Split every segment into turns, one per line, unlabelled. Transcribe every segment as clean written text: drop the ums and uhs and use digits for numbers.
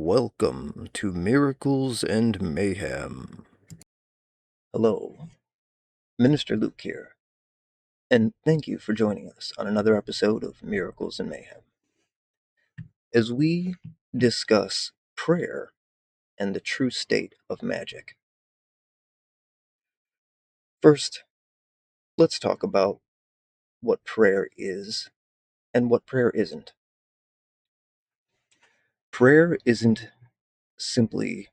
Welcome to Miracles and Mayhem. Hello, Minister Luke here, and thank you for joining us on another episode of Miracles and Mayhem. As we discuss prayer and the true state of magic. First, let's talk about what prayer is and what prayer isn't. Prayer isn't simply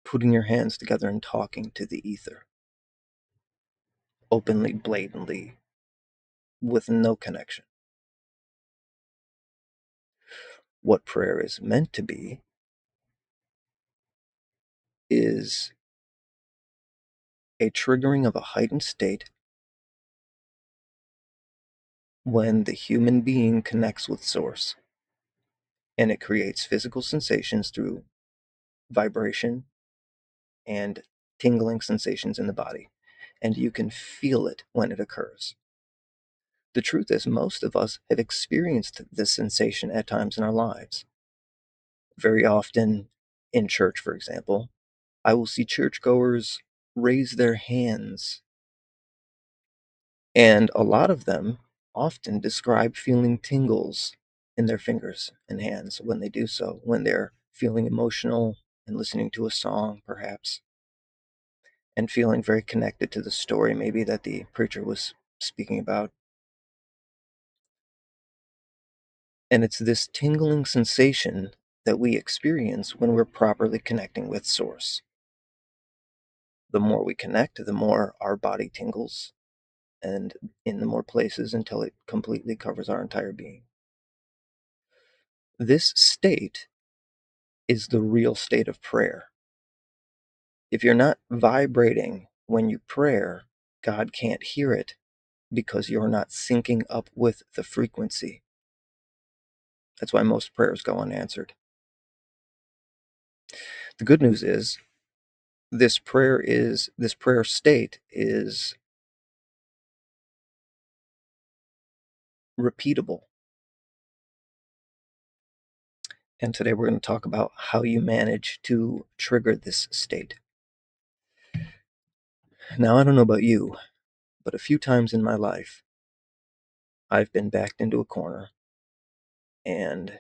putting your hands together and talking to the ether, openly, blatantly, with no connection. What prayer is meant to be is a triggering of a heightened state when the human being connects with Source, and it creates physical sensations through vibration and tingling sensations in the body, and you can feel it when it occurs. The truth is, most of us have experienced this sensation at times in our lives. Very often in church, for example, I will see churchgoers raise their hands, and a lot of them often describe feeling tingles in their fingers and hands when they do so, when they're feeling emotional and listening to a song, perhaps, and feeling very connected to the story maybe that the preacher was speaking about. And it's this tingling sensation that we experience when we're properly connecting with Source. The more we connect, the more our body tingles, and in the more places until it completely covers our entire being. This state is the real state of prayer. If you're not vibrating when you pray, God can't hear it because you're not syncing up with the frequency. That's why most prayers go unanswered. The good news is this prayer state is repeatable. And today we're going to talk about how you manage to trigger this state. Now, I don't know about you, but a few times in my life, I've been backed into a corner, and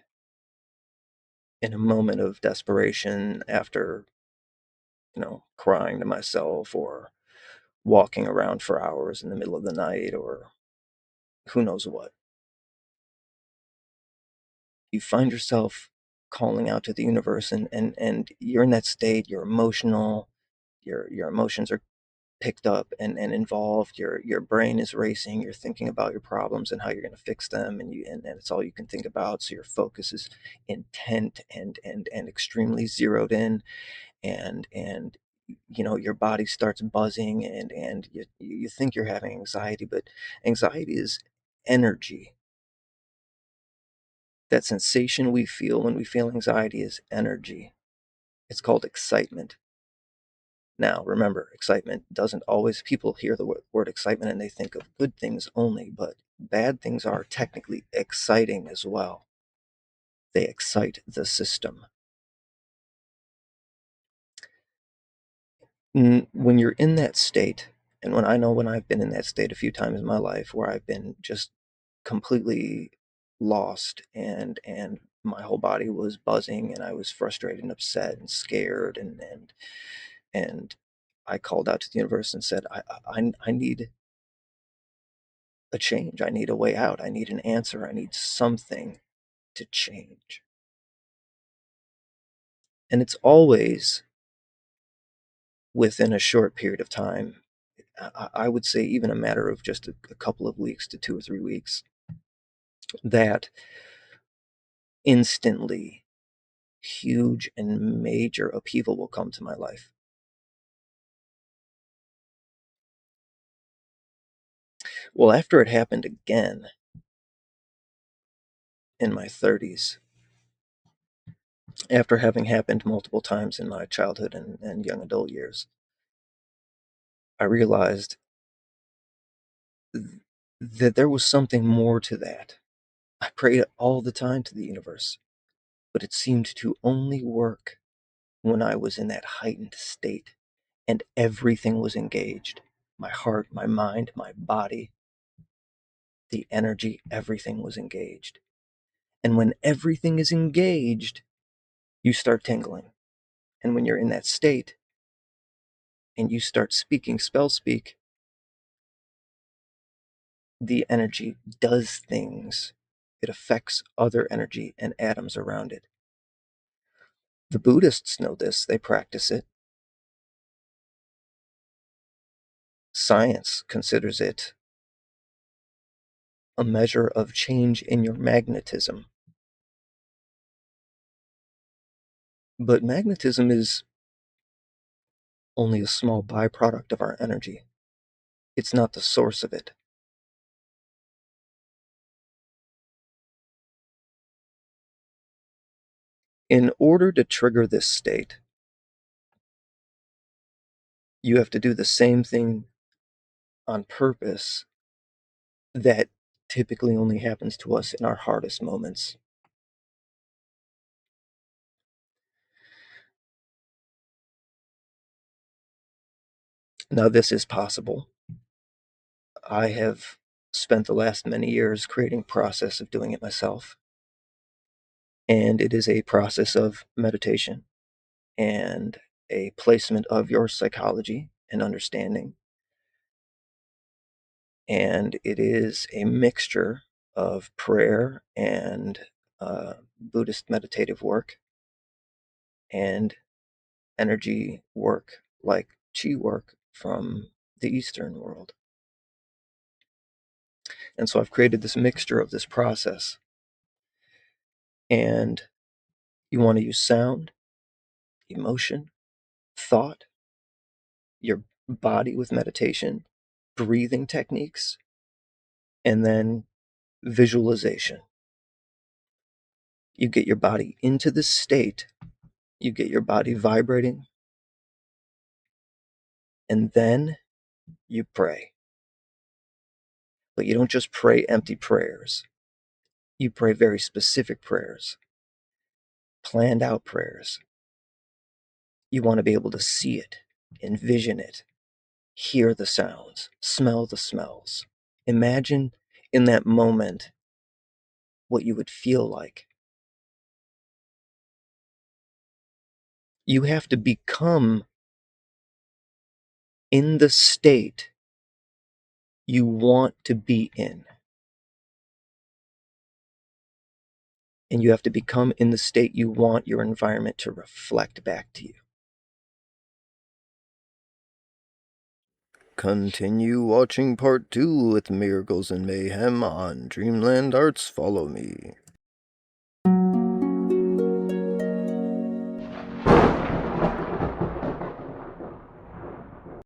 in a moment of desperation, after crying to myself or walking around for hours in the middle of the night or who knows what, you find yourself calling out to the universe, and you're in that state. You're emotional, your emotions are picked up and involved. Your brain is racing. You're thinking about your problems and how you're going to fix them, and it's all you can think about. So your focus is intent and extremely zeroed in, and your body starts buzzing, and you think you're having anxiety, but anxiety is energy. That sensation we feel when we feel anxiety is energy. It's called excitement. Now, remember, excitement doesn't always, people hear the word excitement and they think of good things only, but bad things are technically exciting as well. They excite the system. When you're in that state, and when I've been in that state a few times in my life where I've been just completely lost, and my whole body was buzzing, and I was frustrated and upset and scared, and I called out to the universe and said, I need a change. I need a way out. I need an answer. I need something to change. And it's always within a short period of time. I would say even a matter of just a couple of weeks to 2 or 3 weeks, that instantly huge and major upheaval will come to my life. Well, after it happened again in my 30s, after having happened multiple times in my childhood and young adult years, I realized that there was something more to that. I prayed all the time to the universe, but it seemed to only work when I was in that heightened state and everything was engaged. My heart, my mind, my body, the energy, everything was engaged. And when everything is engaged, you start tingling. And when you're in that state and you start speaking spell speak, the energy does things. It affects other energy and atoms around it. The Buddhists know this, they practice it. Science considers it a measure of change in your magnetism. But magnetism is only a small byproduct of our energy. It's not the source of it. In order to trigger this state, you have to do the same thing on purpose that typically only happens to us in our hardest moments. Now, this is possible. I have spent the last many years creating a process of doing it myself. And it is a process of meditation and a placement of your psychology and understanding. And it is a mixture of prayer and Buddhist meditative work and energy work like chi work from the Eastern world. And so I've created this mixture of this process. And you want to use sound, emotion, thought, your body with meditation, breathing techniques, and then visualization. You get your body into this state, you get your body vibrating, and then you pray. But you don't just pray empty prayers. You pray very specific prayers, planned out prayers. You want to be able to see it, envision it, hear the sounds, smell the smells. Imagine in that moment what you would feel like. You have to become in the state you want to be in. And you have to become in the state you want your environment to reflect back to you. Continue watching part 2 with Miracles and Mayhem on Dreamland Arts. Follow me.